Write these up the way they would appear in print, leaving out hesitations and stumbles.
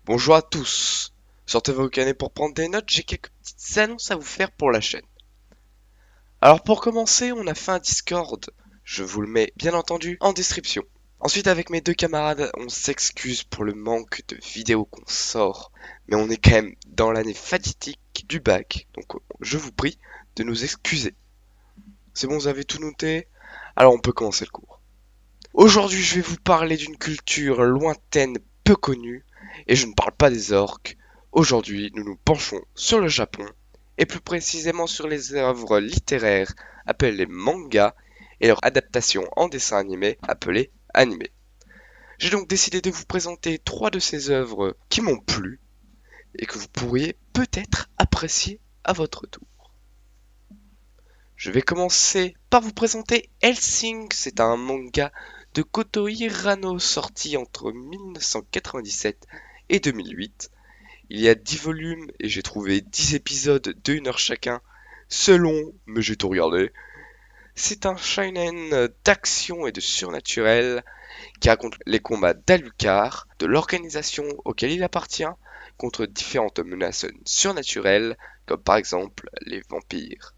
Bonjour à tous. Sortez vos canets pour prendre des notes, j'ai quelques petites annonces à vous faire pour la chaîne. Alors pour commencer, on a fait un Discord. Je vous le mets bien entendu en description. Ensuite, avec mes deux camarades, on s'excuse pour le manque de vidéos qu'on sort. Mais on est quand même dans l'année fatidique du bac. Donc je vous prie de nous excuser. C'est bon, vous avez tout noté? Alors on peut commencer le cours. Aujourd'hui, je vais vous parler d'une culture lointaine, peu connue, et je ne parle pas des orques. Aujourd'hui, nous nous penchons sur le Japon, et plus précisément sur les œuvres littéraires appelées mangas, et leur adaptation en dessin animé appelée animé. J'ai donc décidé de vous présenter trois de ces œuvres qui m'ont plu, et que vous pourriez peut-être apprécier à votre tour. Je vais commencer par vous présenter Hellsing, c'est un manga de Koto Hirano sorti entre 1997 et 2008. Il y a 10 volumes et j'ai trouvé 10 épisodes de 1 heure chacun. C'est long, mais j'ai tout regardé. C'est un shonen d'action et de surnaturel qui raconte les combats d'Alucard, de l'organisation auquel il appartient, contre différentes menaces surnaturelles, comme par exemple les vampires.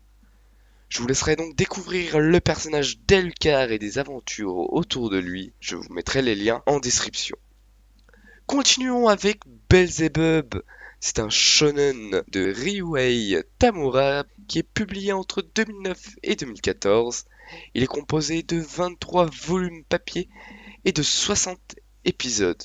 Je vous laisserai donc découvrir le personnage d'Alucard et des aventures autour de lui. Je vous mettrai les liens en description. Continuons avec Belzebub. C'est un shonen de Ryuhei Tamura qui est publié entre 2009 et 2014. Il est composé de 23 volumes papier et de 60 épisodes.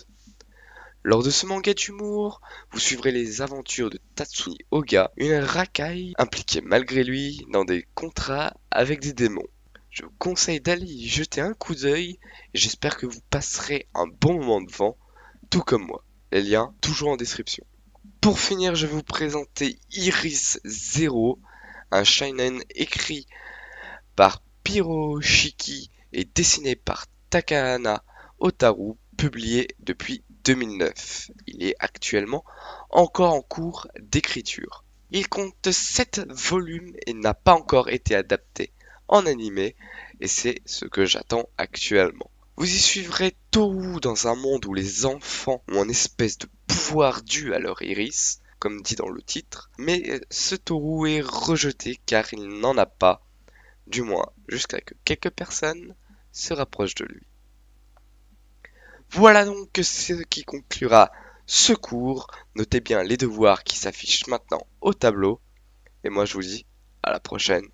Lors de ce manga d'humour, vous suivrez les aventures de Tatsumi Oga, une racaille impliquée malgré lui dans des contrats avec des démons. Je vous conseille d'aller y jeter un coup d'œil et j'espère que vous passerez un bon moment devant, tout comme moi. Les liens toujours en description. Pour finir, je vais vous présenter Iris Zero, un shonen écrit par Piroshiki et dessiné par Takahana Otaru, publié depuis 2009. Il est actuellement encore en cours d'écriture. Il compte 7 volumes et n'a pas encore été adapté en animé, et c'est ce que j'attends actuellement. Vous y suivrez Toru dans un monde où les enfants ont une espèce de pouvoir dû à leur iris, comme dit dans le titre, mais ce Toru est rejeté car il n'en a pas, du moins jusqu'à ce que quelques personnes se rapprochent de lui. Voilà donc ce qui conclura ce cours. Notez bien les devoirs qui s'affichent maintenant au tableau. Et moi je vous dis à la prochaine.